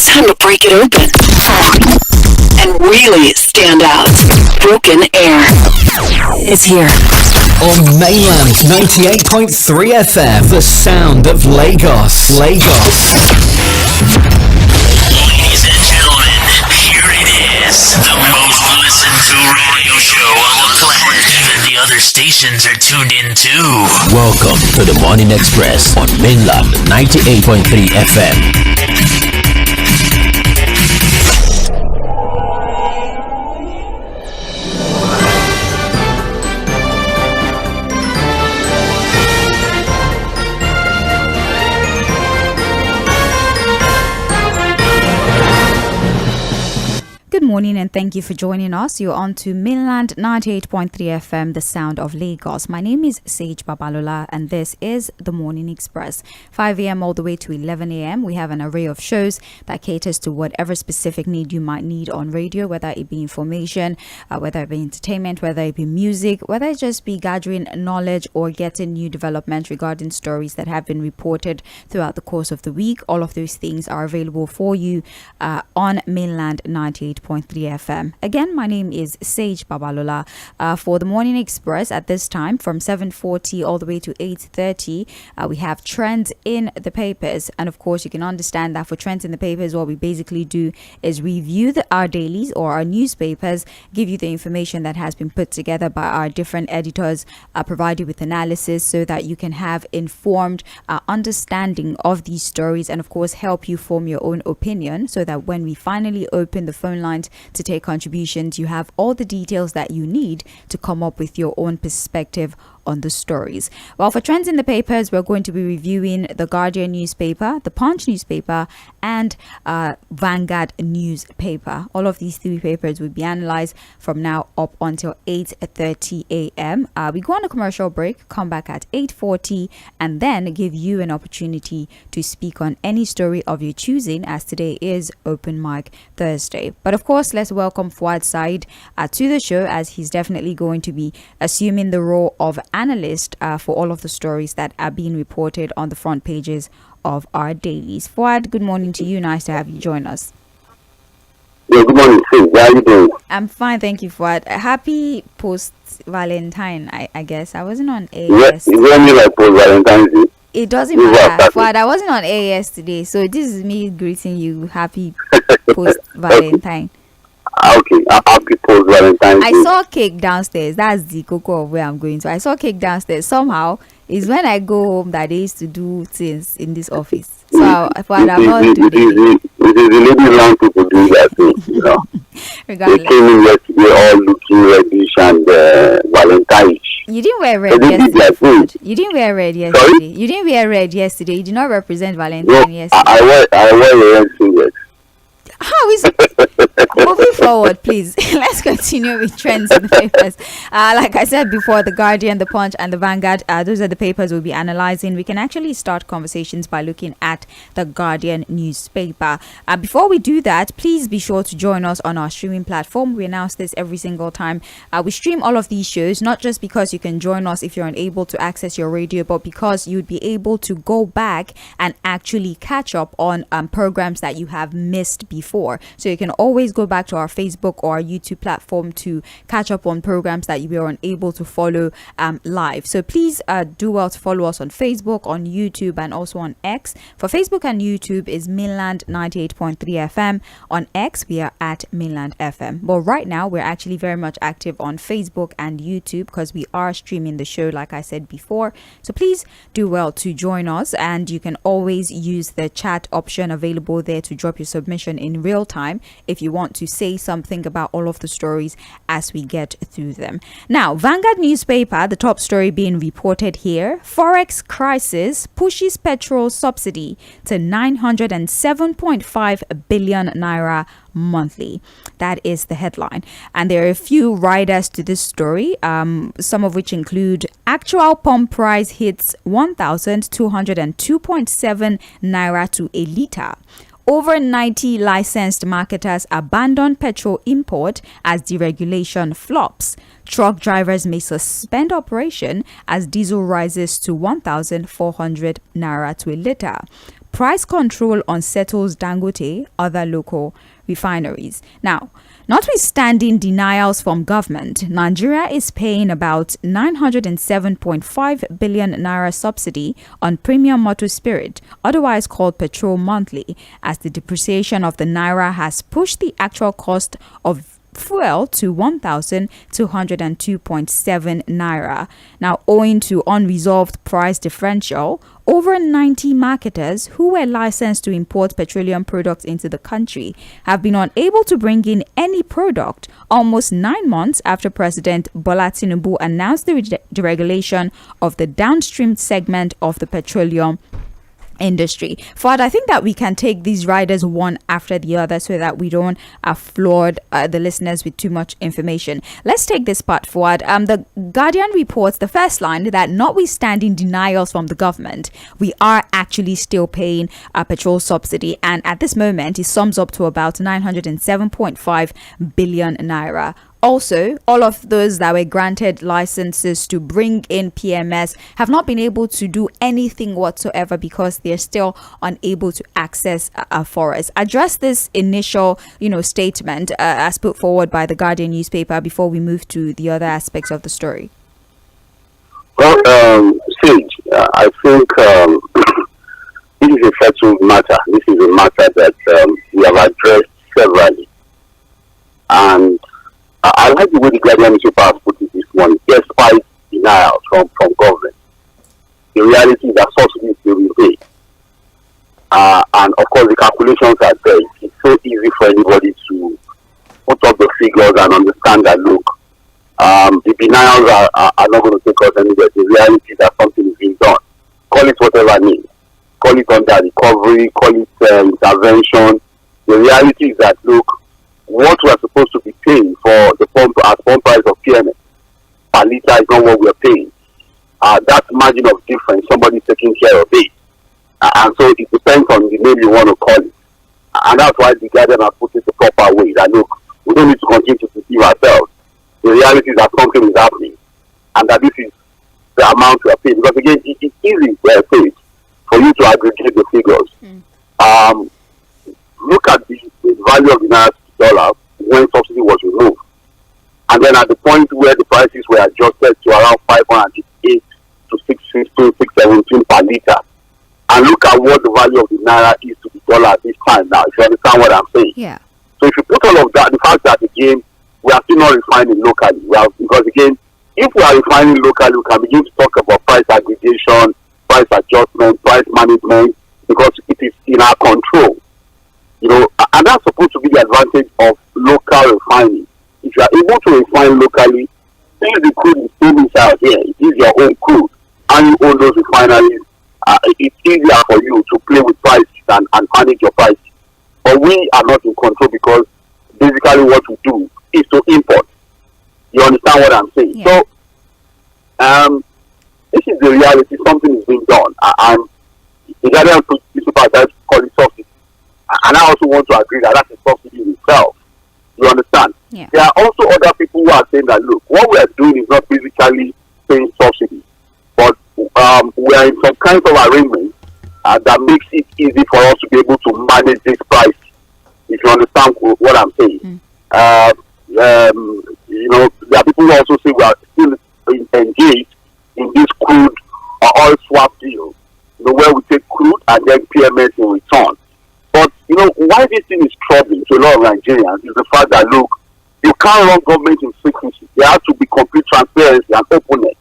It's time to break it open and really stand out. Broken Air is here. On Mainland 98.3 FM, the sound of Lagos. Ladies and gentlemen, here it is. The most listened to radio show on the planet. Even the other stations are tuned in too. Welcome to the Morning Express on Mainland 98.3 FM. Good morning and thank you for joining us. You're on to Mainland 98.3 FM, the sound of Lagos. My name is Sage Babalola and this is the Morning Express. 5 a.m. all the way to 11 a.m. We have an array of shows that caters to whatever specific need you might need on radio, whether it be information, whether it be entertainment, whether it be music, whether it just be gathering knowledge or getting new development regarding stories that have been reported throughout the course of the week. All of those things are available for you on Mainland 98.3 FM. Again, my name is Sage Babalola. For the Morning Express at this time from 7:40 all the way to 8:30, we have trends in the papers, and of course you can understand that for trends in the papers what we basically do is review our dailies or our newspapers, give you the information that has been put together by our different editors, provide you with analysis so that you can have informed understanding of these stories, and of course help you form your own opinion so that when we finally open the phone lines to take contributions, you have all the details that you need to come up with your own perspective on the stories. Well, for trends in the papers, we're going to be reviewing the Guardian newspaper, the Punch newspaper, and Vanguard newspaper. All of these three papers will be analyzed from now up until 8:30 a.m. We go on a commercial break, come back at 8:40, and then give you an opportunity to speak on any story of your choosing, as today is Open Mic Thursday. But of course, let's welcome Fuad Said to the show, as he's definitely going to be assuming the role of analyst for all of the stories that are being reported on the front pages of our dailies. Fuad, good morning to you. Nice to have you join us. Yeah, good morning, Steve. How are you doing? I'm fine, thank you, Fuad. Happy post-Valentine, I guess. I wasn't on AAS. You hear me like post-Valentine's Day? It doesn't matter, Fuad. I wasn't on AAS today, so this is me greeting you. Happy post-Valentine. Okay, happy post-Valentine's Day. I saw cake downstairs. That's the cocoa of where I'm going to. I saw cake downstairs. Somehow, it's when I go home that they used to do things in this office. So, Fuad, I'm not doing it. It is the ladies' lounge people do that thing, you know. Regardless. They came in yesterday all looking reddish and Valentine. You didn't wear red yesterday. You didn't wear red yesterday. Sorry? You didn't wear red yesterday. You did not represent Valentine yesterday. I wear a red singlet. How is it? Moving forward, please, let's continue with trends in the papers. Like I said before, the Guardian, the Punch, and the Vanguard, those are the papers we'll be analyzing. We can actually start conversations by looking at the Guardian newspaper. Before we do that, please be sure to join us on our streaming platform. We announce this every single time. We stream all of these shows, not just because you can join us if you're unable to access your radio, but because you'd be able to go back and actually catch up on programs that you have missed before. So you can always go back to our Facebook or our YouTube platform to catch up on programs that you were unable to follow live. So please do well to follow us on Facebook, on YouTube, and also on X. For Facebook and YouTube is Mainland 98.3 FM. On X, we are at Mainland FM. But right now, we're actually very much active on Facebook and YouTube because we are streaming the show, like I said before. So please do well to join us, and you can always use the chat option available there to drop your submission in real time if you want to say something about all of the stories as we get through them. Now, Vanguard newspaper, the top story being reported here: Forex crisis pushes petrol subsidy to 907.5 billion naira monthly. That is the headline, and there are a few riders to this story, some of which include actual pump price hits 1,202.7 naira to a litre. Over 90 licensed marketers abandon petrol import as deregulation flops. Truck drivers may suspend operation as diesel rises to 1,400 naira to a litre. price control unsettles Dangote, other local refineries. Now, notwithstanding denials from government, Nigeria is paying about 907.5 billion naira subsidy on premium motor spirit, otherwise called petrol monthly, as the depreciation of the naira has pushed the actual cost of fuel to 1,202.7 naira. Now, owing to unresolved price differential, over 90 marketers who were licensed to import petroleum products into the country have been unable to bring in any product almost 9 months after President Bola Tinubu announced the deregulation of the downstream segment of the petroleum industry. Fuad, I think that we can take these riders one after the other so that we don't flood the listeners with too much information. Let's take this part forward. The Guardian reports the first line that notwithstanding denials from the government, we are actually still paying a petrol subsidy, and at this moment it sums up to about 907.5 billion naira. Also, all of those that were granted licenses to bring in PMS have not been able to do anything whatsoever because they're still unable to access a forest. Address this initial, statement as put forward by the Guardian newspaper before we move to the other aspects of the story. Well, Sage, I think this is a settled matter. This is a matter that we have addressed severally, and I like the way the Guardian newspaper has put it this morning. Despite denials from government, the reality is that subsidies will be paid. And of course, the calculations are there. It's so easy for anybody to put up the figures and understand that, look, the denials are not going to take us anywhere. The reality is that something is being done. Call it whatever it means. Call it under recovery, call it intervention. The reality is that, look, what we are supposed to be paying for the pump price of PMS per litre is not what we are paying. That margin of difference, somebody is taking care of it. And so it depends on the name you want to call it. And that's why the Guardian has put it the proper way. That look, we don't need to continue to deceive ourselves. The reality is that something is happening. And that this is the amount we are paying. Because again, it is easy for you to aggregate the figures. Look at the value of the naira dollar when subsidy was removed, and then at the point where the prices were adjusted to around 508 to 615, 617 per litre, and look at what the value of the naira is to the dollar at this time now, if you understand what I'm saying. Yeah. So if you put all of that, the fact that again we are still not refining locally, because again, if we are refining locally, we can begin to talk about price aggregation, price adjustment, price management, because it is in our control. And that's supposed to be the advantage of local refining. If you are able to refine locally, since the crude is still inside here, it is your own crude, and you own those refineries, it's easier for you to play with prices and manage your prices. But we are not in control because basically what we do is to import. You understand what I'm saying? Yeah. So, this is the reality. Something is being done. And the Guardian newspaper has called it subsidy. And I also want to agree that that's a subsidy in itself. You understand? Yeah. There are also other people who are saying that, look, what we are doing is not basically paying subsidy, but we are in some kind of arrangement that makes it easy for us to be able to manage this price, if you understand what I'm saying. There are people who also say we are still engaged in this crude oil swap deal, where we take crude and then PMS in return. But, why this thing is troubling to a lot of Nigerians is the fact that, look, you can't run government in secrecy. There has to be complete transparency and openness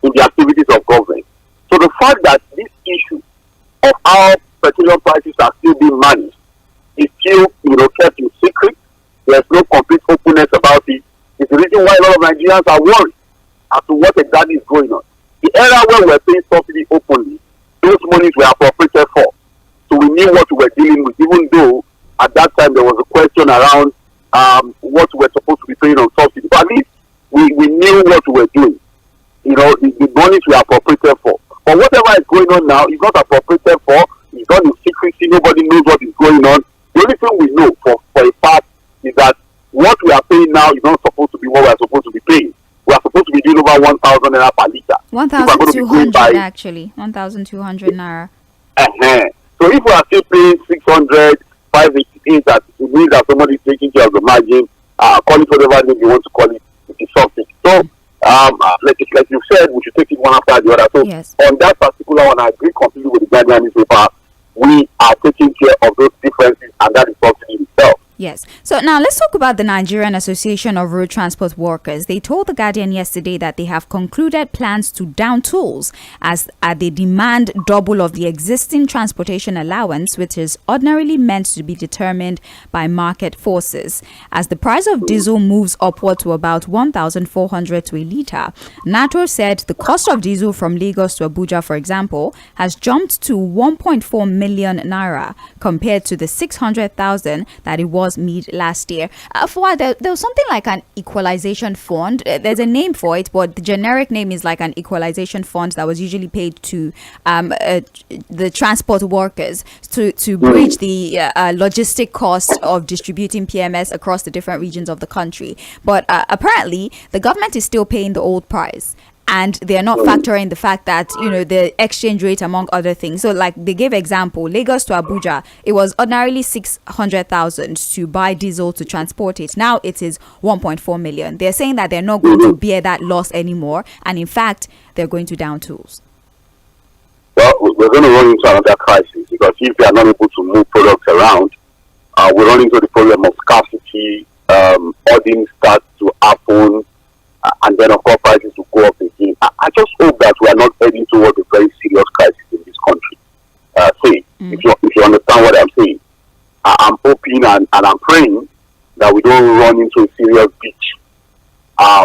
in the activities of government. So the fact that this issue of how petroleum prices are still being managed is still, kept in secret. There's no complete openness about it. It's the reason why a lot of Nigerians are worried as to what exactly is going on. The era where we're paying subsidy openly, those monies were appropriated for. So we knew what we were dealing with, even though at that time there was a question around what we were supposed to be paying on subsidy. But at least we knew what we were doing. The monies were appropriated for. But whatever is going on now is not appropriated for. It's done in secrecy. Nobody knows what is going on. The only thing we know for a fact is that what we are paying now is not supposed to be what we are supposed to be paying. We are supposed to be doing over 1,000 naira per litre. 1,200 actually. 1,200 naira. So if we are still paying 600, 588, that it means that somebody is taking care of the margin, call it whatever name you want to call it, it is something. So, like you said, we should take it one after the other. So, Yes. on that particular one, I agree completely with the Guardian newspaper. We are taking care of those differences, and that is something in itself. Yes. So now let's talk about the Nigerian Association of Road Transport Workers. They told The Guardian yesterday that they have concluded plans to down tolls as they demand double of the existing transportation allowance, which is ordinarily meant to be determined by market forces. As the price of diesel moves upward to about 1,400 to a litre, NATO said the cost of diesel from Lagos to Abuja, for example, has jumped to 1.4 million naira compared to the 600,000 that it was mid last year. There was something like an equalization fund. There's a name for it, but the generic name is like an equalization fund that was usually paid to the transport workers to bridge the logistic cost of distributing PMS across the different regions of the country. But apparently, the government is still paying the old price. And they are not factoring the fact that, the exchange rate, among other things. So, like, they gave example, Lagos to Abuja, it was ordinarily 600,000 to buy diesel to transport it. Now it is 1.4 million. They're saying that they're not going to bear that loss anymore. And in fact, they're going to down tools. Well, we're going to run into another crisis because if we are not able to move products around, we run into the problem of scarcity, hoarding starts to happen, and then of course prices will go up again. I just hope that we are not heading towards a very serious crisis in this country. If you understand what I'm saying, I'm hoping and I'm praying that we don't run into a serious breach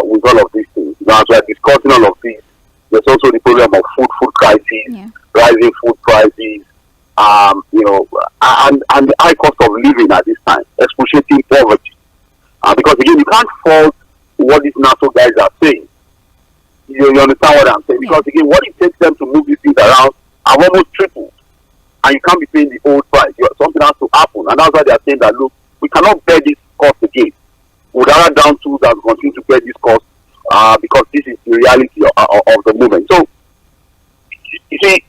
with all of these things. As we are discussing all of this, there's also the problem of food crisis, rising food prices, and the high cost of living at this time, excruciating poverty. Because again, you can't fault what these NATO guys are saying. You understand what I'm saying? Because again, what it takes them to move these things around have almost tripled. And you can't be paying the old price. Something has to happen. And that's why they are saying that, look, we cannot bear this cost again. We'd rather down tools and continue to bear this cost because this is the reality of the movement. So, you see,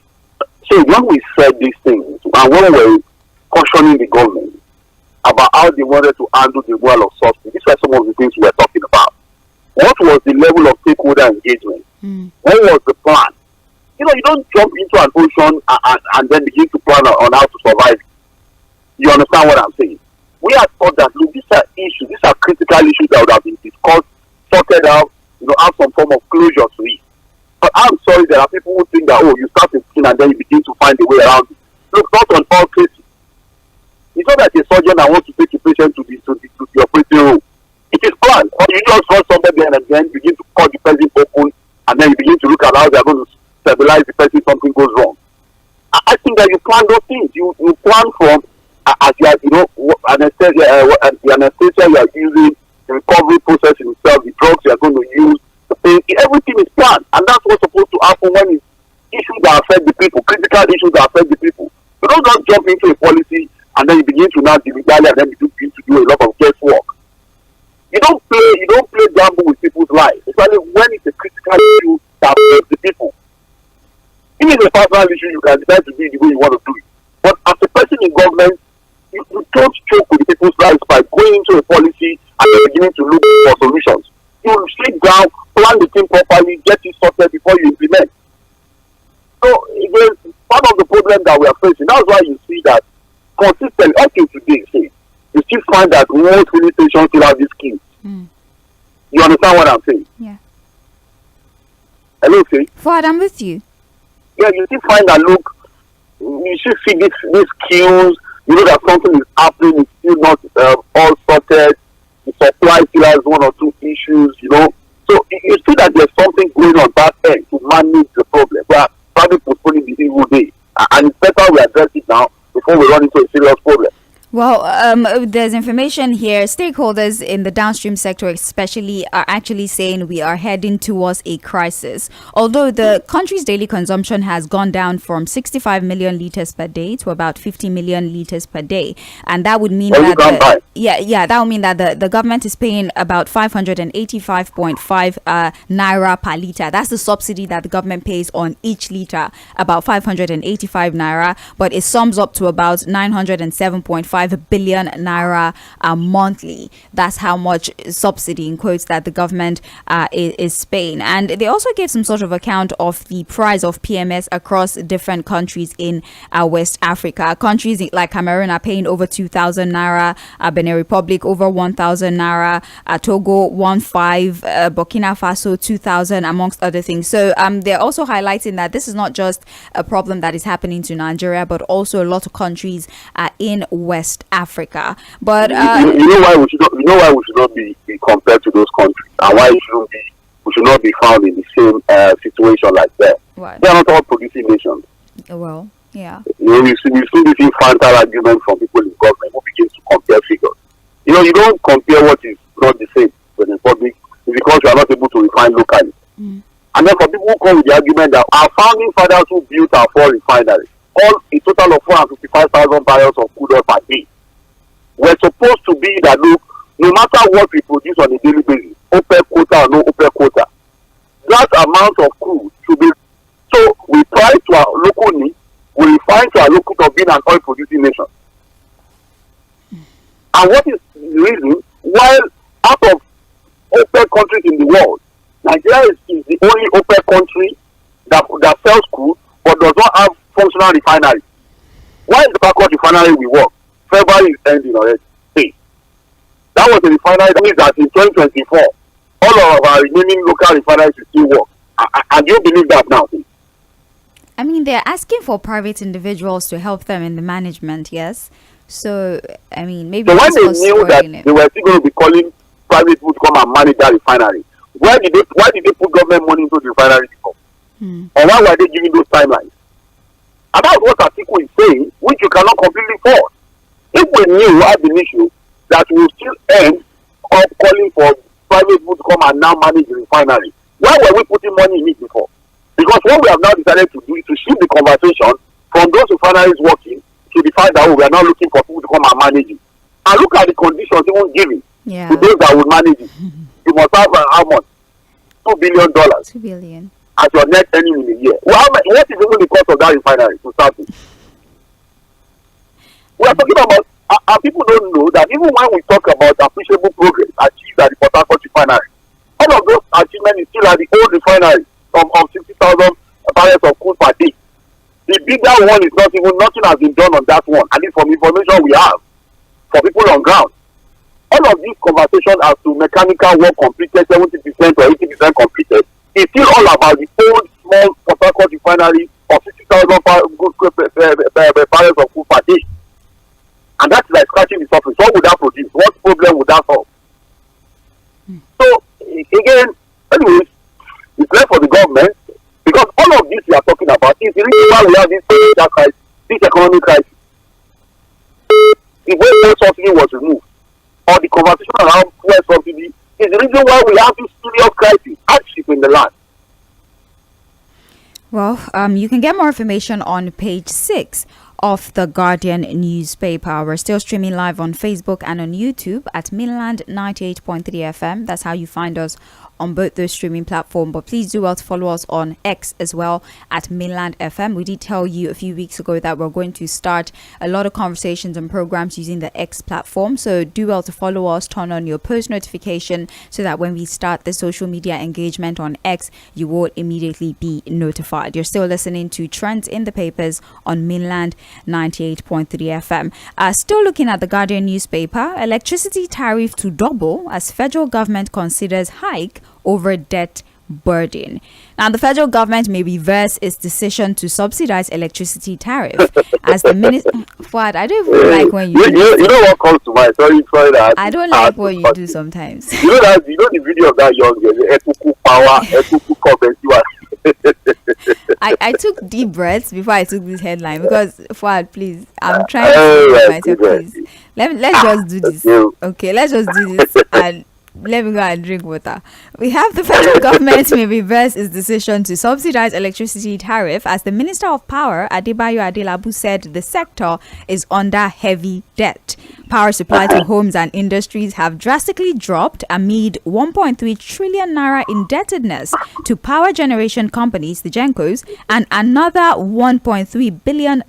when we said these things, and when we were cautioning the government about how they wanted to handle the well of subsidy, these were some of the things we were talking about. What was the level of stakeholder engagement? What was the plan? You don't jump into an ocean and then begin to plan on how to survive. You understand what I'm saying? We have thought that, look, these are issues, these are critical issues that would have been discussed, sorted out, have some form of closure to it. But I'm sorry, there are people who think that, you start a thing and then you begin to find a way around it. Look, not on all cases. It's not like a surgeon that wants to take a patient to the operating room. It is planned. Or you just run somebody and then begin to cut the person open, and then you begin to look at how they are going to stabilize the person if something goes wrong. I think that you plan those things. You plan from as you are, the anesthesia you are using, the recovery process in itself, the drugs you are going to use, the pain, everything is planned, and that's what's supposed to happen when it's issues that affect the people, critical issues that affect the people. You don't just jump into a policy and then you begin to now dilly-dally and then you begin to do a lot of guesswork. You don't play gamble with people's lives, especially when it's a critical issue that affects the people. If it's a personal issue, you can decide to do it the way you want to do it. But as a person in government, you don't joke with the people's lives by going into a policy and then beginning to look for solutions. You sit down, plan the thing properly, get it sorted before you implement. So again, part of the problem that we are facing, that's why you see that consistently, up to today, you still find that most filling stations still have these schemes. You understand what I'm saying? Yeah. Hello, Faye? Fuad, I'm with you. Yeah, you still find that, look, you should see these queues, that something is happening, it's still not all sorted, the supply still has one or two issues, So you see that there's something going on back end to manage the problem. We are probably postponing the evil day. And it's better we address it now before we run into a serious problem. Well, there's information here. Stakeholders in the downstream sector especially are actually saying we are heading towards a crisis. Although the country's daily consumption has gone down from 65 million litres per day to about 50 million litres per day. And that would mean that that would mean that the government is paying about 585.5 naira per litre. That's the subsidy that the government pays on each litre, about 585 naira, but it sums up to about 907.5 billion naira monthly. That's how much subsidy in quotes that the government is paying. And they also gave some sort of account of the price of PMS across different countries in West Africa. Countries like Cameroon are paying over 2,000 naira, Benin Republic over 1,000 naira, Togo 1,500, Burkina Faso 2,000, amongst other things. So they're also highlighting that this is not just a problem that is happening to Nigeria, but also a lot of countries in West Africa. But you know why we should not be compared to those countries, and why we should not be found in the same situation like that. What? They are not all producing nations. Well, yeah. We've seen this infantile argument from people in government who begin to compare figures. You don't compare what is not the same with the public because you are not able to refine locally. And then for people who come with the argument that our founding fathers who built our four refineries, all a total of 455,000 barrels of crude oil per day, we're supposed to be that no matter what we produce on a daily basis, OPEC quota or no OPEC quota, that amount of crude should be. So we try to our local need, we refine to our local of being an oil producing nation. And what is the reason? While out of OPEC countries in the world, Nigeria is the only OPEC country that sells crude but does not have functional refinery. Why is the backward refinery we work? February is ending already. Hey, that was a refinery that means that in 2024, all of our remaining local refineries will still work. And you believe that now? I mean, they're asking for private individuals to help them in the management, yes? So, I mean, maybe... So when they knew that they were still going to be calling private people to come and manage that refinery, why did they put government money into the refinery before? Or why were they giving those timelines? And that's what Atiku is saying, which you cannot completely fault. If we knew at the issue that we will still end up calling for private people to come and now manage the refinery, why were we putting money in it before? Because what we have now decided to do is to shift the conversation from those refineries working to the fact that we are now looking for people to come and manage it. And look at the conditions even given to those that would manage it. You must have how much? $2 billion. $2 billion. As your net earning in a year. Well, what is even the cost of that refinery to start with? We are talking about, and people don't know that even when we talk about appreciable progress achieved at the Port Harcourt refinery, all of those achievements is still at the old refinery of 60,000 barrels of crude per day. The bigger one is not even, nothing has been done on that one, at least from information we have for people on ground. All of these conversations as to mechanical work completed, 70% or 80% completed, is still all about the old small Port Harcourt refinery of 60,000 barrels of crude per day. And that's like scratching the surface. What would that produce? What problem would that solve? So, again, anyways, it's left for the government, because all of this we are talking about is the reason why we have this social crisis, this economic crisis. The way fuel subsidy was removed, or the conversation around fuel subsidy, is the reason why we have this serious crisis, hardship in the land. Well, you can get more information on page 6 of the Guardian newspaper. We're still streaming live on Facebook and on YouTube at Mainland 98.3 FM. That's how you find us on both those streaming platforms. But please do well to follow us on X as well at Mainland FM. We did tell you a few weeks ago that we're going to start a lot of conversations and programs using the X platform. So do well to follow us, turn on your post notification so that when we start the social media engagement on X, you will immediately be notified. You're still listening to Trends in the Papers on Mainland 98.3 FM. Still looking at the Guardian newspaper, electricity tariff to double as federal government considers hike over debt burden. Now, the federal government may reverse its decision to subsidize electricity tariff as the minister. What I don't even like when you do. You know what comes to mind? Sorry that. I don't like what you do sometimes. You know the video of that young girl, the _power, _comment. I took deep breaths before I took this headline because, Fuad, please, I'm trying to myself, please. Let's just do this. Okay, let's just do this and let me go and drink water. We have the federal government may reverse its decision to subsidize electricity tariff as the Minister of Power, Adebayo Adelabu, said the sector is under heavy debt. Power supply to homes and industries have drastically dropped amid 1.3 trillion naira indebtedness to power generation companies, the GENCOs, and another $1.3 billion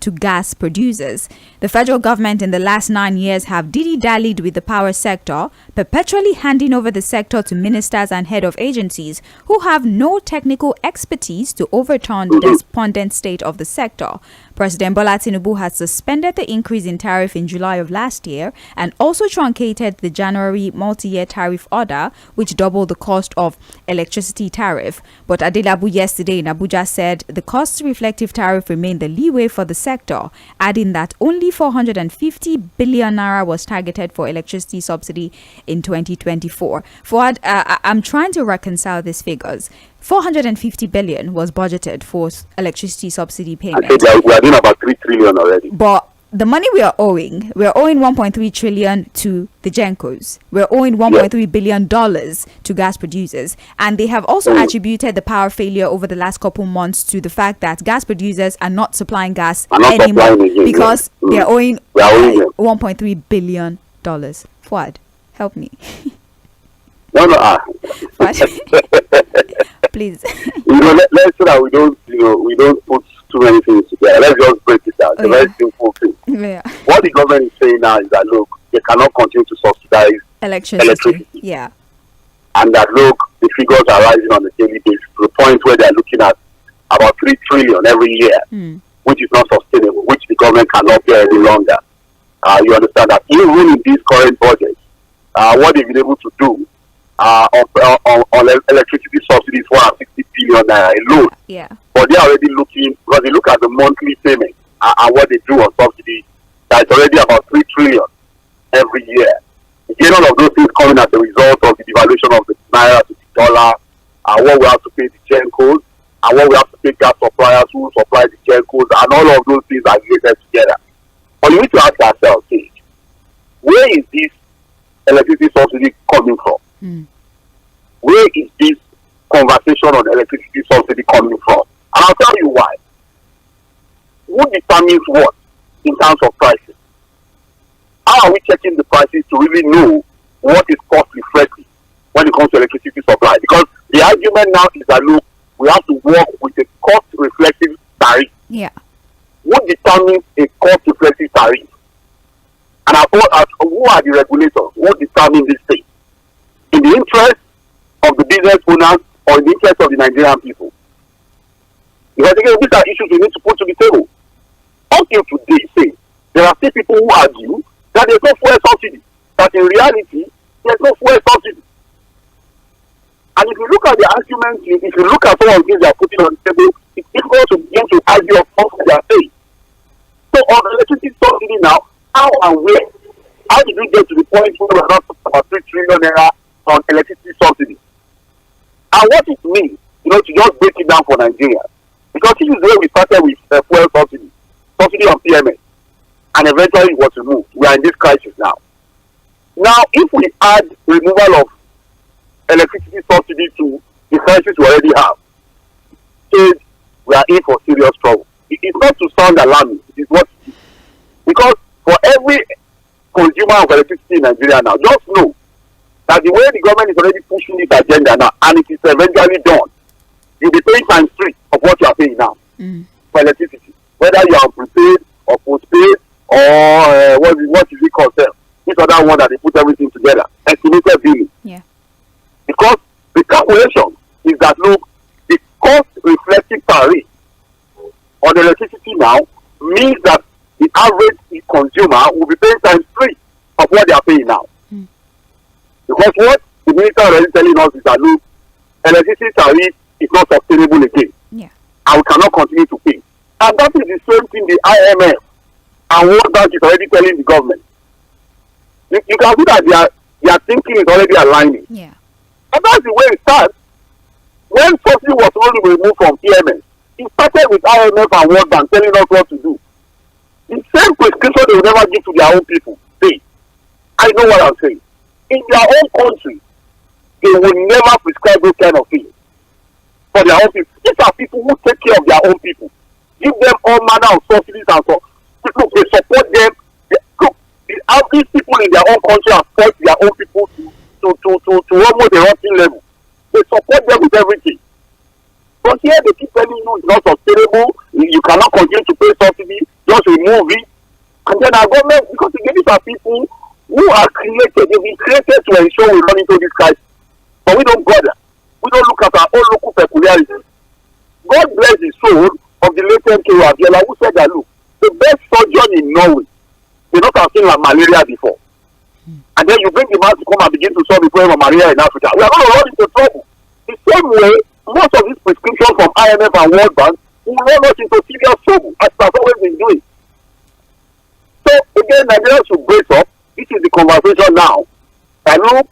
to gas producers. The federal government in the last 9 years have dilly-dallied with the power sector, perpetually handing over the sector to ministers and head of agencies who have no technical expertise to overturn the despondent state of the sector. President Bola Tinubu has suspended the increase in tariff in July of last year and also truncated the January multi-year tariff order, which doubled the cost of electricity tariff. But Adelabu yesterday in Abuja said the cost-reflective tariff remained the leeway for the sector, adding that only 450 billion naira was targeted for electricity subsidy in 2024. Fuad, I'm trying to reconcile these figures. 450 billion was budgeted for electricity subsidy payment. I think we are doing about 3 trillion already. But the money we're owing 1.3 trillion to the GENCOs. We're owing $1.3 billion to gas producers. And they have also attributed the power failure over the last couple months to the fact that gas producers are not supplying gas anymore because they're owing $1.3 billion. Fuad, help me. No. Please. Let's so that we don't put too many things together. Let's just break it down. It's a very simple thing. Yeah. What the government is saying now is that look, they cannot continue to subsidize electricity. Yeah. And that look, the figures are rising on a daily basis to the point where they are looking at about 3 trillion every year, which is not sustainable, which the government cannot bear any longer. You understand that even in these current budgets, what they've been able to do on electricity subsidies, 460 billion alone. Yeah. But they are already looking, because they look at the monthly payment and what they do on subsidy, that's already about 3 trillion every year. Again, all of those things coming as a result of the devaluation of the naira to the dollar, what we have to pay the GENCOs, and what we have to pay gas suppliers who supply the GENCOs, and all of those things are related together. But you need to ask yourself, where is this electricity subsidy coming from? Where is this conversation on electricity subsidy coming from? And I'll tell you why. Who determines what in terms of prices? How are we checking the prices to really know what is cost reflective when it comes to electricity supply? Because the argument now is that look, we have to work with a cost reflective tariff. Yeah. Who determines a cost reflective tariff? And who are the regulators? Who determine this thing? In the interest of the business owners or in the interest of the Nigerian people? Because again, these are issues we need to put to the table. Until today, there are still people who argue that there's no fuel subsidy. That in reality, there's no fuel subsidy. And if you look at the arguments, if you look at some of the things they are putting on the table, it's difficult to begin to argue of what they are saying. So on electricity subsidy now, how and where? How did we get to the point where we're not talking about 3 trillion naira on electricity subsidy? And what it means, to just break it down for Nigeria. Because this is where we started with fuel subsidy on PMS, and eventually it was removed. We are in this crisis now. Now, if we add removal of electricity subsidy to the crisis we already have, we are in for serious trouble. It is not to sound alarming. It is what it is. Because for every consumer of electricity in Nigeria now, just know that the way the government is already pushing this agenda now, and it is eventually done, you'll be paying times 3 of what you are paying now for electricity. Whether you are prepaid or postpaid or what is it called? This other one that they put everything together, estimated billing. Yeah. Because the calculation is that look, the cost reflective tariff on electricity now means that the average consumer will be paying times 3 of what they are paying now. Because what the minister already telling us is that look, electricity tariff is not sustainable again. Yeah. And we cannot continue to pay. And that is the same thing the IMF and World Bank is already telling the government. You can see that their thinking is already aligning. Yeah. And that's the way it starts. When subsidy was only removed from PMS, it started with IMF and World Bank telling us what to do. The same prescription they will never give to their own people. See, I know what I'm saying. In their own country, they will never prescribe those kind of things for their own people. These are people who take care of their own people. Give them all manner of subsidies and so. Look, they support them. Look, these people in their own country have forced their own people to almost a rotten level. They support them with everything. But here they keep telling you it's not sustainable, you cannot continue to pay subsidy, just remove it. And then our government, because again, these are people who are created, they've been created to ensure we run into this crisis. But we don't bother. We don't look at our own local peculiarities. God bless the soul of the late _J Abiola, who said that, look, the best surgeon in Norway, they not have seen like malaria before. And then you bring the man to come and begin to solve the problem of malaria in Africa. We are going to run into trouble. The same way, most of these prescriptions from IMF and World Bank will run us into serious trouble, as that's always been doing. So again, Nigeria should brace up. This is the conversation now. And look,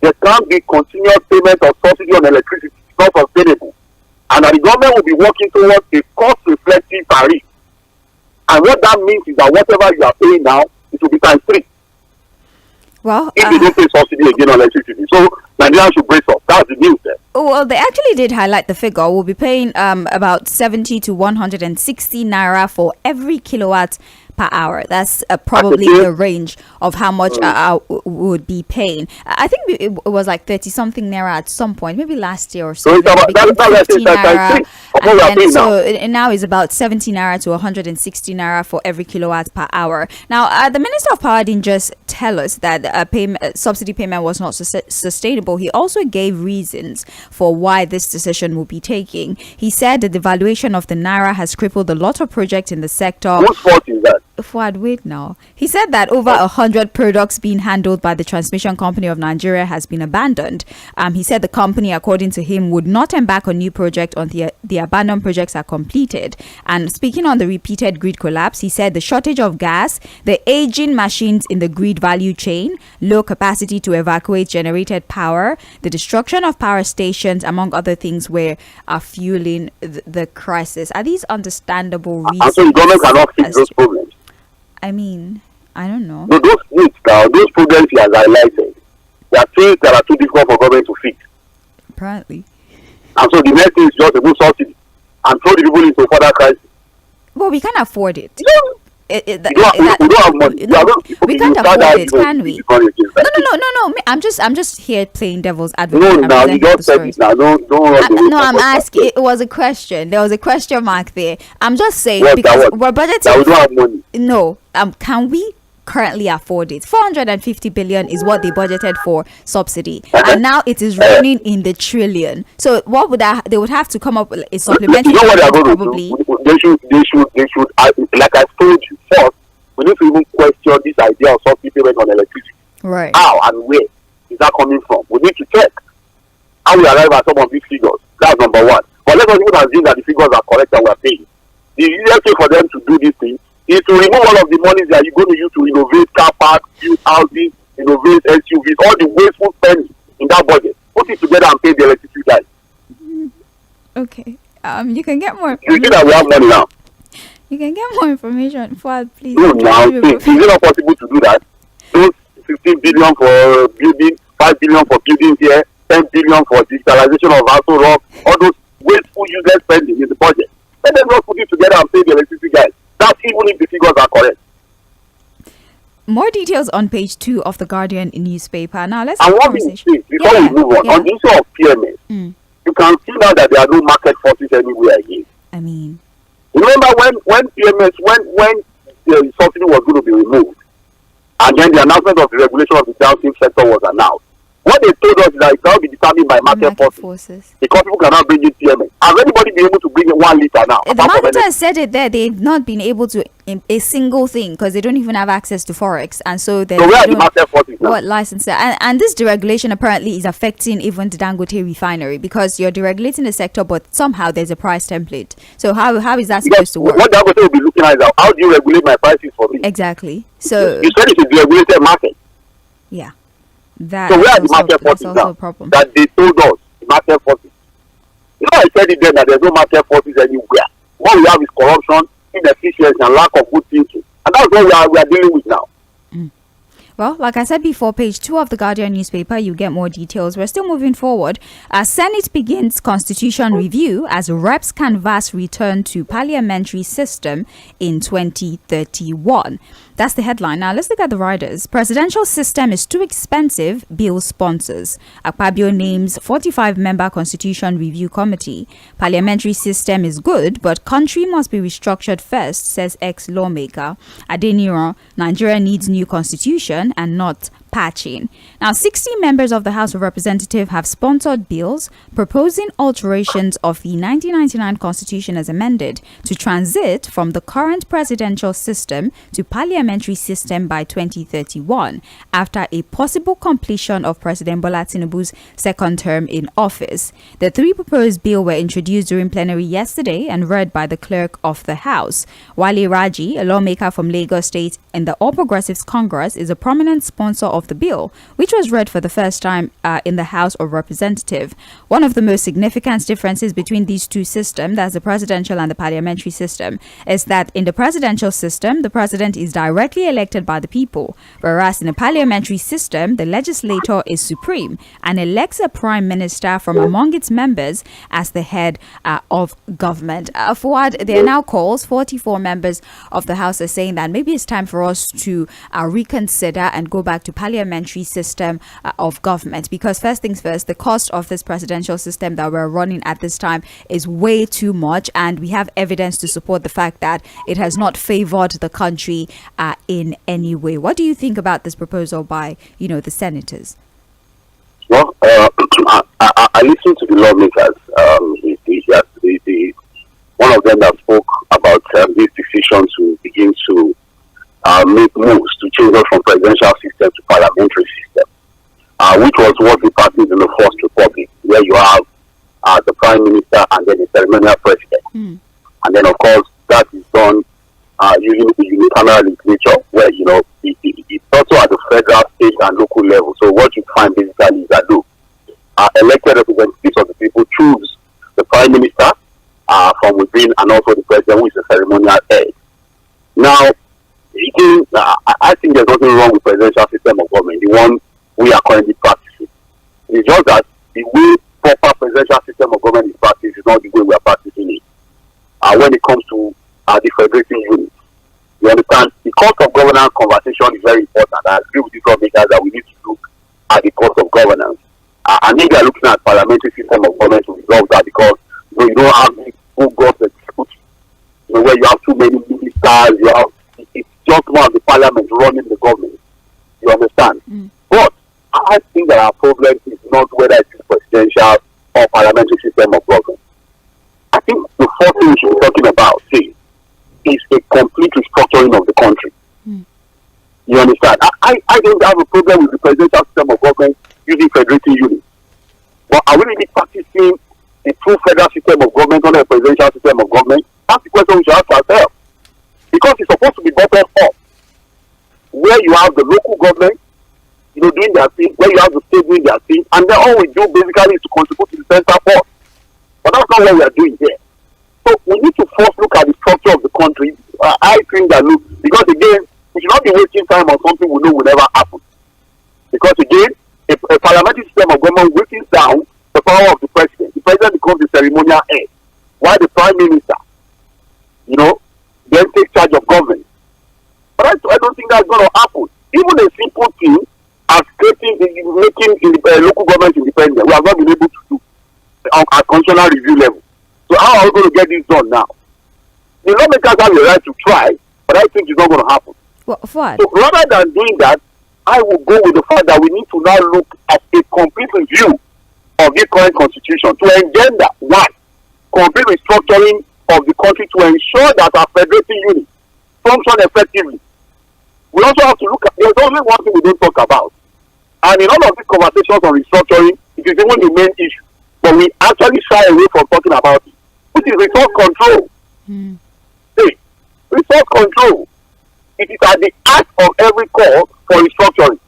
there can't be continuous payment of subsidy on electricity. It's not sustainable. And that the government will be working towards a cost-reflective tariff. And what that means is that whatever you are paying now, it will be times 3. Well, if they don't pay subsidy again on electricity. So Nigeria should brace up. That's the news there. Well, they actually did highlight the figure. We'll be paying about 70 to 160 naira for every kilowatt per hour. That's probably the range of how much would be paying. I think it was like 30 something naira at some point, maybe last year or so. So now it's about 70 naira to 160 naira for every kilowatt per hour. Now, the Minister of Power didn't just tell us that subsidy payment was not sustainable. He also gave reasons for why this decision will be taking. He said that the devaluation of the naira has crippled a lot of projects in the sector. Whose fault is that? Fuad, wait now. He said that over 100 products being handled by the Transmission Company of Nigeria has been abandoned. He said the company, according to him, would not embark on new projects until the abandoned projects are completed. And speaking on the repeated grid collapse, he said the shortage of gas, the aging machines in the grid value chain, low capacity to evacuate generated power, the destruction of power stations, among other things, are fueling the crisis. Are these understandable reasons? And so the government cannot fix those problems. I mean, I don't know. No, those problems he has highlighted, there are things that are too difficult for government to fix. Apparently. And so the next thing is just a good subsidy and throw the people into further crisis. Well, we can't afford it. We don't have money. We can't afford it, can we? No. I'm just here playing devil's advocate. No, now you don't say it now. Don't. I'm asking. It was a question. There was a question mark there. I'm just saying because we're budgeting. Now we don't have money. No. Can we currently afford it? 450 billion is what they budgeted for subsidy, and now it is running in the trillion. So what would they would have to come up with a supplementary? You know what they are going to do? They should. Like I told you first, we need to even question this idea of subsidy payment on electricity. Right. How and where is that coming from? We need to check how we arrive at some of these figures. That's number one. But let us even assume that the figures are correct and we are paying. The easiest way for them to do this thing is to remove all of the monies that you're going to use to innovate car parks, build houses, innovate SUVs, all the wasteful spending in that budget. Put it together and pay the electricity guys. Okay. You can get more. You see that we have money now. You can get more information. Fuad, please. No, now, is it not possible to do that? Those 15 billion for building, 5 billion for buildings here, 10 billion for digitalization of household rock, all those wasteful useless spending in the budget. Let them not put it together and pay the electricity guys. That's even if the figures are correct. More details on page 2 of the Guardian newspaper. Now let's have a conversation. Before we move on the issue of PMS, you can see now that there are no market forces anywhere again. I mean, remember when PMS, when the subsidy was going to be removed, and then the announcement of the regulation of the downstream sector was announced. What they told us is that it cannot be determined by market forces. Because people cannot bring in PMS. Has anybody been able to bring in 1 liter now? The marketers said it there. They've not been able to a single thing because they don't even have access to forex, and so they where are the market forces now? What license? And this deregulation apparently is affecting even the Dangote refinery because you're deregulating the sector, but somehow there's a price template. So how is that supposed to work? What Dangote will be looking at is how do you regulate my prices for me? Exactly. So you said it's a deregulated market. Yeah. So where are the market forces now? That they told us the market forces. I said it then that there's no market forces anywhere. What we have is corruption, inefficiency, and lack of good thinking. And that's what we are dealing with now. Well, like I said before, page 2 of the Guardian newspaper, you get more details. We're still moving forward. Senate begins constitution review as reps canvass return to parliamentary system in 2031. That's the headline. Now, let's look at the riders. Presidential system is too expensive, bill sponsors. Akpabio names 45-member constitution review committee. Parliamentary system is good, but country must be restructured first, says ex-lawmaker. Adeniran, Nigeria needs new constitution and not patching. Now, 60 members of the House of Representatives have sponsored bills proposing alterations of the 1999 Constitution as amended to transit from the current presidential system to parliamentary system by 2031 after a possible completion of President Bola Tinubu's second term in office. The 3 proposed bills were introduced during plenary yesterday and read by the clerk of the House. Wale Raji, a lawmaker from Lagos State in the All Progressives Congress, is a prominent sponsor of the bill, which was read for the first time in the House of Representatives. One of the most significant differences between these two systems, that's the presidential and the parliamentary system, is that in the presidential system, the president is directly elected by the people, whereas in the parliamentary system, the legislature is supreme and elects a prime minister from among its members as the head of government. Forward, there are now calls. 44 members of the House are saying that maybe it's time for us to reconsider and go back to parliamentary system of government, because first things first, the cost of this presidential system that we're running at this time is way too much, and we have evidence to support the fact that it has not favored the country in any way. What do you think about this proposal by the senators? Well, I listened to the lawmakers. One of them that spoke about this decision to begin to make moves to change us from presidential system to parliamentary system, which was what we practiced in the First Republic, where you have the prime minister and then the ceremonial president. And then, of course, that is done using the unicameral legislature, where it's also at the federal, state, and local level. So what you find basically is that elected representatives of the people choose the prime minister from within, and also the president, who is the ceremonial head. Now, again, I think there's nothing wrong with presidential system of government, the one we are currently practicing. It's just that the way proper presidential system of government is practiced is not the way we are practicing it. When it comes to the federating unit, you understand, the cost of governance conversation is very important. I agree with the lawmakers that we need to look at the cost of governance. And maybe are looking at parliamentary system of government to resolve that, because you don't have the full government, where you have too many ministers, it's just more of the parliament running the government. You understand? But I think that our problem is not whether it is presidential or parliamentary system of government. I think the first thing we should be talking about is a complete restructuring of the country. You understand? I don't have a problem with the presidential system of government using federating units. But are we really practicing a true federal system of government under a presidential system of government? That's the question we should ask ourselves. Because it's supposed to be bottom up, where you have the local government, doing their thing, where you have the state doing their thing, and then all we do basically is to contribute to the center force. But that's not what we are doing here. So we need to first look at the structure of the country. I think that because again, we should not be wasting time on something we know will never happen. Because again, a parliamentary system of government whittles down the power of the president. The president becomes the ceremonial head, while the prime minister, then take charge of government. But I don't think that's going to happen. Even a simple thing as making local government independent, we have not been able to do at constitutional review level. So how are we going to get this done now? The lawmakers have the right to try, but I think it's not going to happen. What? So rather than doing that, I will go with the fact that we need to now look at a complete review of the current constitution to engender, one, complete restructuring of the country to ensure that our federating unit function effectively. We also have to look at, there's only one thing we don't talk about. And in all of these conversations on restructuring, it is even the main issue. But we actually shy away from talking about it, which is resource control. See, resource control. It is at the heart of every call for restructuring.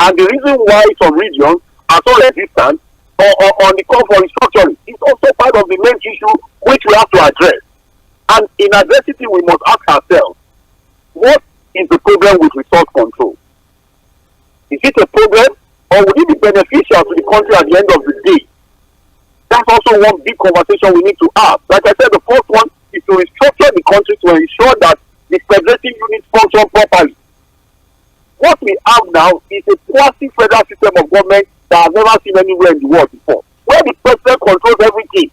And the reason why some regions are so resistant on the call for restructuring is also part of the main issue which we have to address. And in addressing it, we must ask ourselves, what is the problem with resource control? Is it a problem, or would it be beneficial to the country at the end of the day? That's also one big conversation we need to have. Like I said, the first one is to restructure the country to ensure that the federative units function properly. What we have now is a quasi-federal system of government that I've never seen anywhere in the world before, where the president controls everything.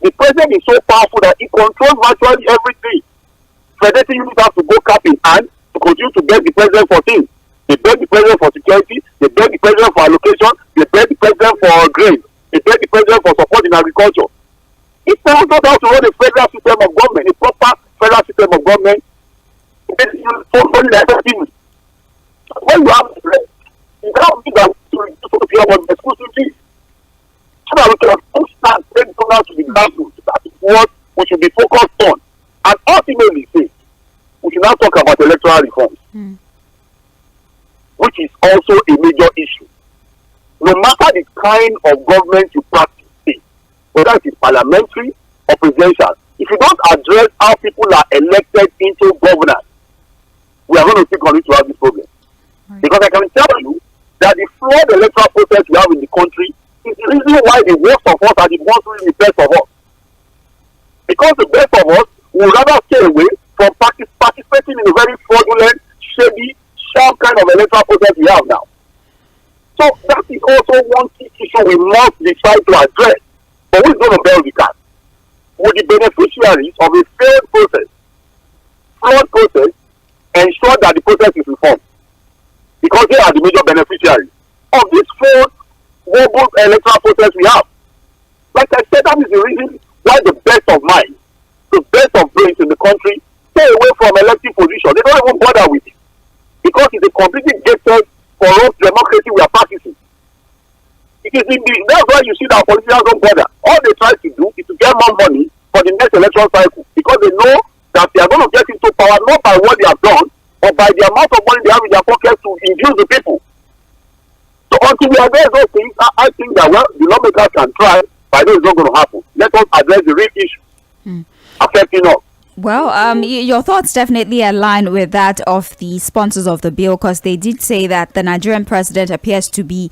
The president is so powerful that he controls virtually everything. Federative units have to go cap in hand to continue to beg the president for things. They beg the president for security, they beg the president for allocation, they beg the president for grain, they beg the president for support in agriculture. If they don't know how to run a federal system of government, a proper federal system of government, it's only effectively. When you have the rest, you cannot do that to be about exclusively. So that we can start bringing down to the grassroots. That is what we should be focused on. And ultimately, say, we should now talk about electoral reforms, which is also a major issue. No matter the kind of government you practice, say, whether it is parliamentary or presidential, if you don't address how people are elected into governance, we are going to still continue to have this problem. Right. Because I can tell you that the flawed electoral process we have in the country is the reason why the worst of us are the ones who are the best of us. Because the best of us would rather stay away from participating in a very fraudulent, shady, sham kind of electoral process we have now. So that is also one key issue we must decide to address. But who is going to bail the cat? Will the beneficiaries of a failed process, flawed process, ensure that the process is reformed? Because they are the major beneficiaries of this flawed, robust electoral process we have. Like I said, that is the reason why the best of minds, the best of brains in the country stay away from elective position. They don't even bother with it. Because it's a completely gated, corrupt democracy we are practicing. It is indeed, that's why you see that politicians don't bother. All they try to do is to get more money for the next election cycle. Because they know that they are going to get into power not by what they have done, but by the amount of money they have in their pocket to induce the people. So until we address those things, I think that, well, the lawmakers can try, but I know it's not going to happen. Let us address the real issue affecting us. Well, your thoughts definitely align with that of the sponsors of the bill, because they did say that the Nigerian president appears to be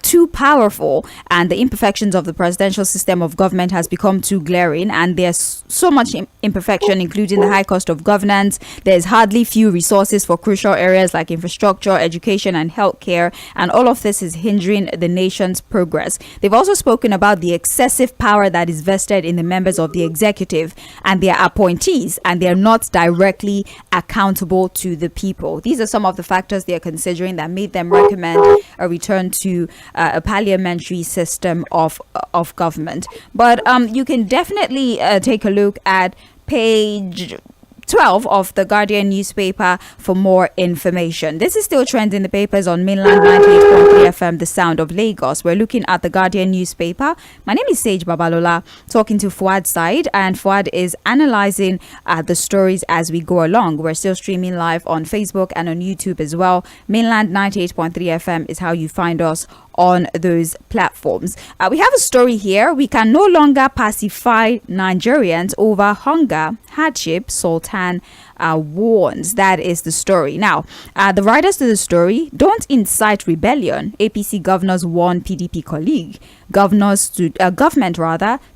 too powerful, and the imperfections of the presidential system of government has become too glaring, and there's so much imperfection, including the high cost of governance. There's hardly few resources for crucial areas like infrastructure, education, and healthcare, and all of this is hindering the nation's progress. They've also spoken about the excessive power that is vested in the members of the executive and their appointees, and they're not directly accountable to the people. These are some of the factors they're considering that made them recommend a return to a parliamentary system of government. But you can definitely take a look at page 12 of the Guardian newspaper for more information. This is still trending in the papers on mainland 98.3 FM, the sound of Lagos. We're looking at the Guardian newspaper. My name is Sage Babalola, talking to Fuad Said, and Fuad is analyzing the stories as we go along. We're still streaming live on Facebook and on YouTube as well. Mainland 98.3 FM is how you find us on those platforms. We have a story here. We can no longer pacify Nigerians over hunger, hardship, Sultan warns. That is the story. Now, the writers to the story: don't incite rebellion. APC governors warn PDP colleague. Government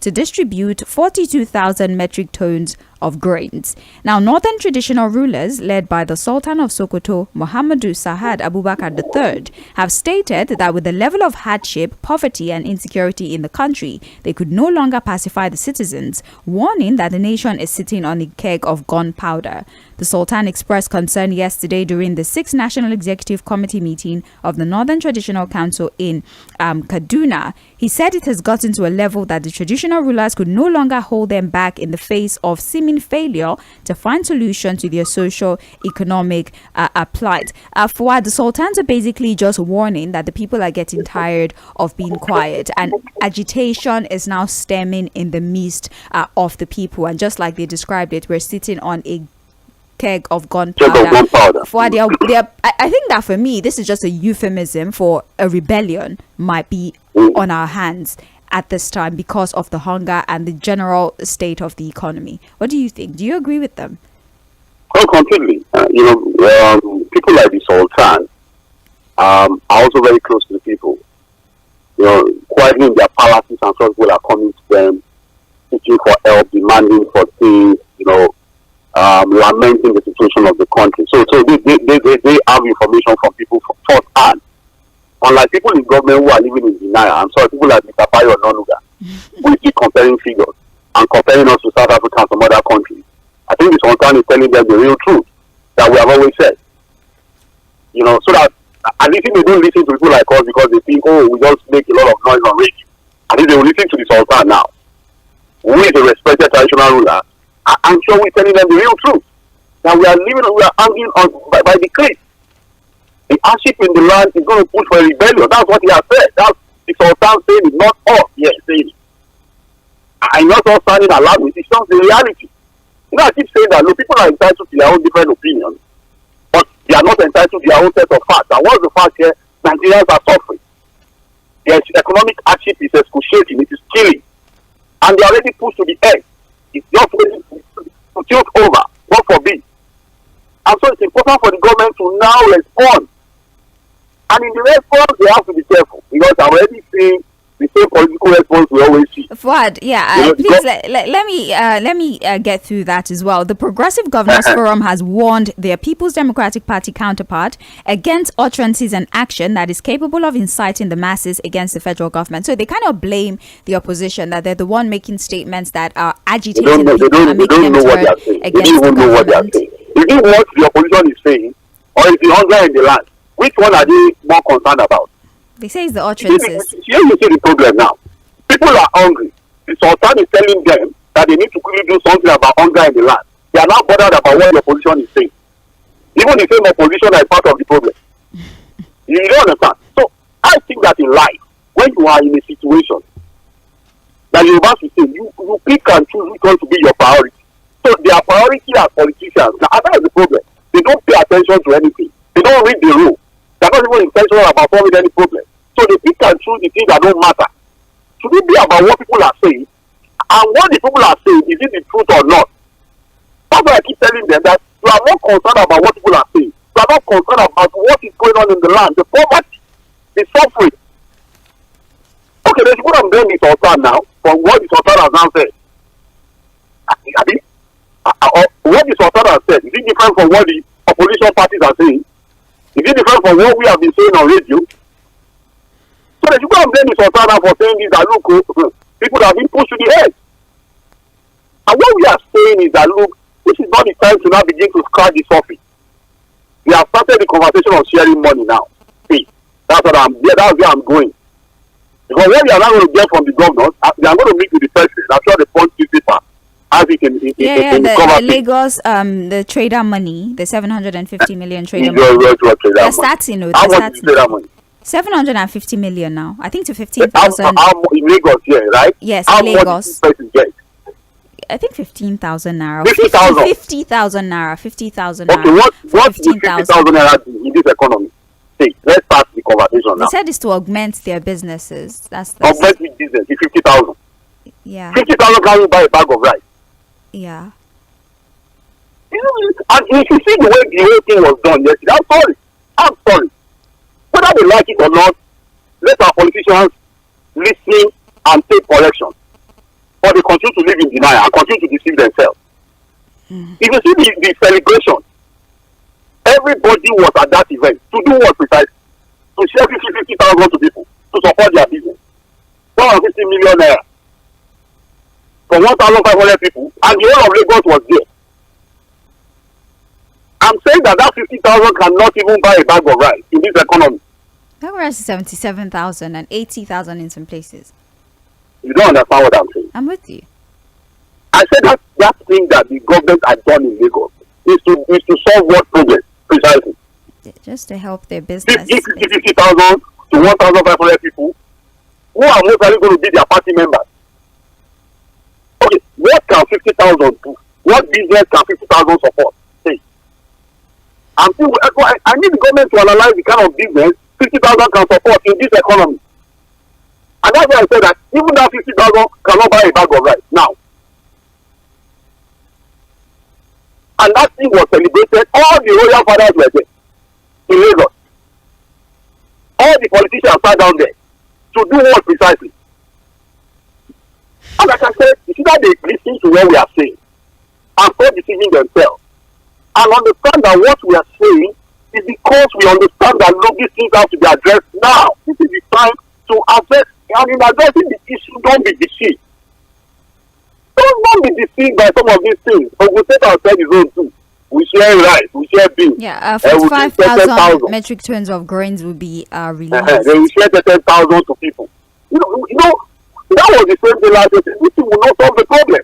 to distribute 42,000 metric tons of grains. Now, northern traditional rulers led by the Sultan of Sokoto, Muhammadu Sa'ad Abubakar III, have stated that with the level of hardship, poverty and insecurity in the country, they could no longer pacify the citizens, warning that the nation is sitting on a keg of gunpowder. The Sultan expressed concern yesterday during the 6th National Executive Committee meeting of the Northern Traditional Council in Kaduna. He said it has gotten to a level that the traditional rulers could no longer hold them back in the face of seeming failure to find solutions to their socio-economic plight. For the Sultans are basically just warning that the people are getting tired of being quiet, and agitation is now stemming in the midst of the people. And just like they described it, we're sitting on a keg of gunpowder. I think that for me, this is just a euphemism for a rebellion might be on our hands at this time because of the hunger and the general state of the economy. What do you think? Do you agree with them? Oh, completely. People like the Sultan are also very close to the people. Quietly in their palaces, and some people are coming to them, seeking for help, demanding for things, lamenting the situation of the country. So they have information from people from first hand. Unlike people in government who are living in denial, I'm sorry, people like Mr. Bayo Nonuga, we keep comparing figures and comparing us to South Africa and some other countries. I think the Sultan is telling them the real truth that we have always said. So that at least they don't listen to people like us because they think, we just make a lot of noise on radio. At least they will listen to the Sultan now, who is a respected traditional ruler. I'm sure we're telling them the real truth that we are hanging on by the cliff. The hardship in the land is going to push for a rebellion. That's what he has said. That's the Sultan saying it, not us. Yes, saying it. I'm not all standing aloud with it. It's not the reality. I keep saying that people are entitled to their own different opinions, but they are not entitled to their own set of facts. And what's the fact here? Nigerians are suffering. Their economic hardship is excruciating. It is killing. And they are already pushed to the edge. It's just waiting to tilt over. God forbid. And so it's important for the government to now respond. And in the response, they have to be careful because I'm already seeing the same political response we always see. Fuad, please let me get through that as well. The Progressive Governors Forum has warned their People's Democratic Party counterpart against utterances and action that is capable of inciting the masses against the federal government. So they kind of blame the opposition that they're the one making statements that are agitating the people and making them turn against the government. Is it what the opposition is saying, or is the hunger in the land? Which one are they more concerned about? They say it's the utterances. Here you see the problem now. People are hungry. The Sultan is telling them that they need to quickly do something about hunger in the land. They are not bothered about what the opposition is saying. Even the same opposition is part of the problem. You don't understand? So I think that in life, when you are in a situation that you have to say, you pick and choose which one to be your priority. So their priority as politicians, now that is the problem. They don't pay attention to anything. They don't read the rule. They're not even intentional about solving any problem. So they pick and choose the things that don't matter. Should it be about what people are saying? And what the people are saying, is it the truth or not? That's why I keep telling them that you are not concerned about what people are saying. You are not concerned about what is going on in the land, the poverty, the suffering. Okay, they should put on them the Sultan now, from what the Sultan has now said. What the Sultan has said, is it different from what the opposition parties are saying? Is it different from what we have been saying on radio? So they should go and blame the Sultan for saying this, that look, people have been pushed to the edge. And what we are saying is that look, this is not the time to now begin to scratch the surface. We have started the conversation of sharing money now. See, that's where I'm going. Because what we are now going to get from the governors, they are going to meet with the president. I'm sure the Punch newspaper has it in the Lagos, the trader money, the 750 million trader money. That's starting. How much is trader money? 750 million now. I think to 15,000. In Lagos, yeah, right? Yes, how Lagos. Much does get? I think 15,000 naira. 50,000. 50,000 naira. 50,000 naira. Okay, what 50,000 naira in this economy? See, let's start the conversation now. They said it's to augment their businesses. That's augment the business. 50,000. Yeah. 50,000 can you buy a bag of rice? Yeah. And if you see the way the whole thing was done yesterday, I'm sorry. Whether they like it or not, let our politicians listen and take correction. Or they continue to live in denial and continue to deceive themselves. If you see the celebration, everybody was at that event to do what precisely? To share 50,000 to people to support their business. 150 million naira from 1,500 people, and the whole of Lagos was there. I'm saying that 50,000 cannot even buy a bag of rice in this economy. That rice is 77,000 and 80,000 in some places. You don't understand what I'm saying. I'm with you. I said that thing that the government had done in Lagos is to solve what problem precisely? Just to help their business. If 50,000 to 1,500 people who are most likely going to be their party members. Okay, what can 50,000 do? What business can 50,000 support? Say. I need the government to analyze the kind of business 50,000 can support in this economy. And that's why I said that even that 50,000 cannot buy a bag of rice now. And that thing was celebrated. All the royal fathers were there in Lagos. All the politicians sat down there to do what precisely? And like I said, it's either they listen to what we are saying and start deceiving themselves and understand that what we are saying is because we understand that these things have to be addressed now. This is the time to address, and in addressing the issue, don't be deceived. Don't be deceived by some of these things. But we take ourselves his own too. We share rice, we share beans. Yeah, 45,000 metric tons of grains will be released. Then we share 10,000 to people. You know, that was the same thing last year. This thing will not solve the problem.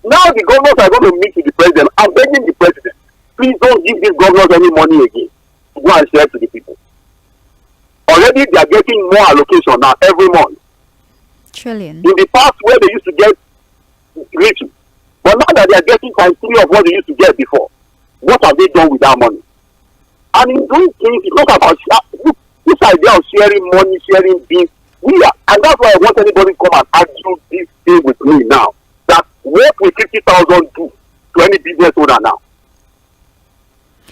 Now the governors are going to meet with the president. I'm begging the president, please don't give these governors any money again to go and share to the people. Already they are getting more allocation now every month. Trillion. In the past, where they used to get little, but now that they are getting times 3 of what they used to get before, what have they done with that money? And in doing things, it's not about this idea of sharing money, sharing things. And that's why I want anybody to come and argue this thing with me now. That what will 50,000 do to any business owner now?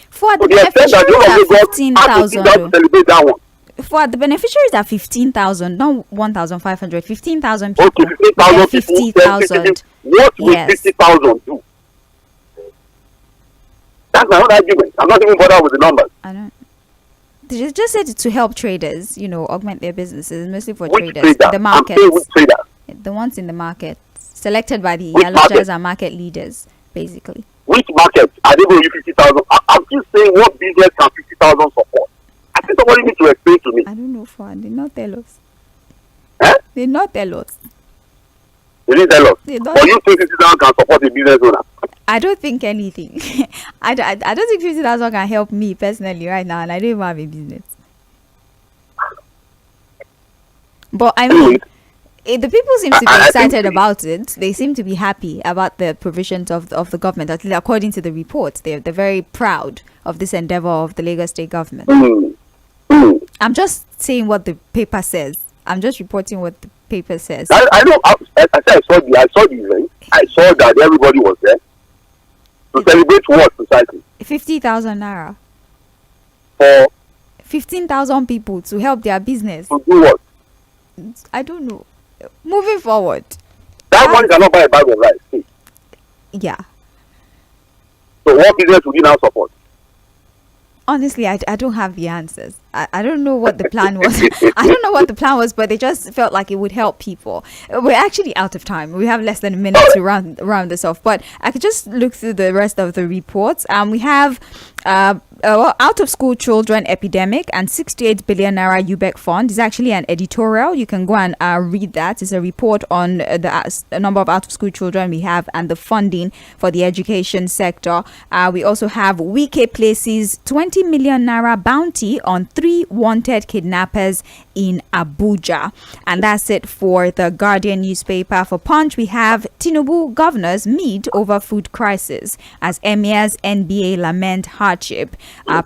For the beneficiaries are 15,000. Celebrate that one. For the beneficiaries are 15,000, not 1,500. 15,000 people. Okay, 15,000 50,000. What will 50,000 do? That's my own argument. I'm not even bothered with the numbers. I don't. They just said to help traders, augment their businesses, mostly for Which traders. trader? The markets. I'm saying which trader? The ones in the market, selected by the Which alloters and market leaders, basically. Which market are they going to use 50,000? I'm just saying, what business can 50,000 support? I think somebody needs to explain to me. I don't know, Fuad. They not tell us. Eh? They not tell us. They didn't tell us. They don't. But you think 50,000 can support a business owner? I don't think anything. I don't think 50,000 can help me personally right now, and I don't even have a business. But I mean, the people seem to be excited about it. They seem to be happy about the provisions of the government. At least according to the report, they're very proud of this endeavor of the Lagos State government. I'm just saying what the paper says. I'm just reporting what the paper says. I know. I saw the event. I saw that everybody was there to celebrate what precisely? 50,000 naira for 15,000 people to help their business. To do what? I don't know. Moving forward. That one cannot buy a bag of rice. See? Yeah. So what business would you now support? Honestly, I don't have the answers. I don't know what the plan was. I don't know what the plan was, but they just felt like it would help people. We're actually out of time. We have less than a minute to round this off. But I could just look through the rest of the reports. We have out of school children epidemic and 68 billion naira UBEC fund is actually an editorial. You can go and read that. It's a report on the number of out of school children we have and the funding for the education sector. We also have WIKE places 20 million naira bounty on 3 wanted kidnappers in Abuja. And that's it for the Guardian newspaper. For Punch, we have Tinubu governors meet over food crisis as emirs NBA lament hardship.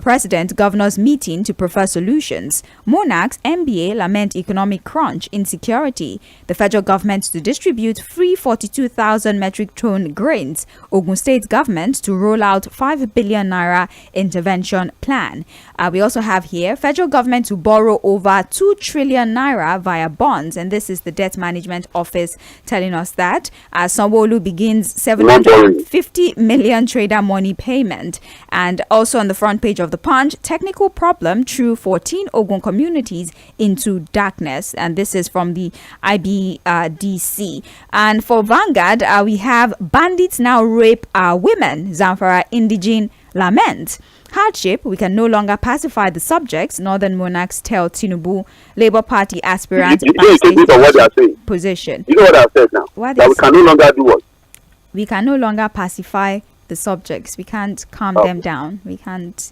President governors meeting to prefer solutions. Monarchs NBA lament economic crunch, insecurity. The federal government to distribute free 42,000 metric ton grains. Ogun State government to roll out 5 billion naira intervention plan. We also have here federal government to borrow over 2 trillion naira via bonds, and this is the debt management office telling us that Sanwo-Olu begins 750 million trader money payment. And also on the front page of the Punch, technical problem threw 14 Ogun communities into darkness, and this is from the IBDC. And for Vanguard, we have bandits now rape our women. Zamfara indigene lament hardship. We can no longer pacify the subjects. Northern monarchs tell Tinubu. Labour Party aspirants position. You know what I've said now? That we can no longer do what? We can no longer pacify the subjects. We can't calm them down. We can't,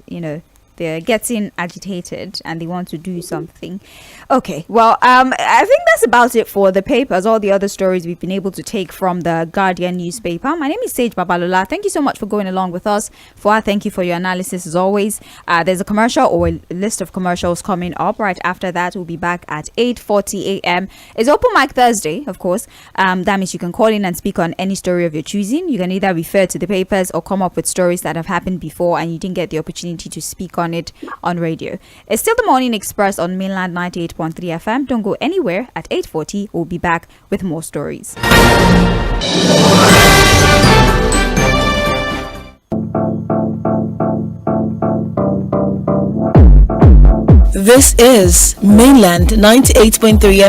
they're getting agitated and they want to do something. Okay, well, I think that's about it for the papers. All the other stories we've been able to take from the Guardian newspaper. My name is Sage Babalola. Thank you so much for going along with us. Fuad, thank you for your analysis as always. There's a commercial or a list of commercials coming up. Right after that, we'll be back at 8:40 a.m. It's Open Mic Thursday, of course. That means you can call in and speak on any story of your choosing. You can either refer to the papers or come up with stories that have happened before and you didn't get the opportunity to speak on it on radio. It's still the Morning Express on Mainland 98.3 FM. Don't go anywhere. At 8:40, we'll be back with more stories. This is Mainland 98.3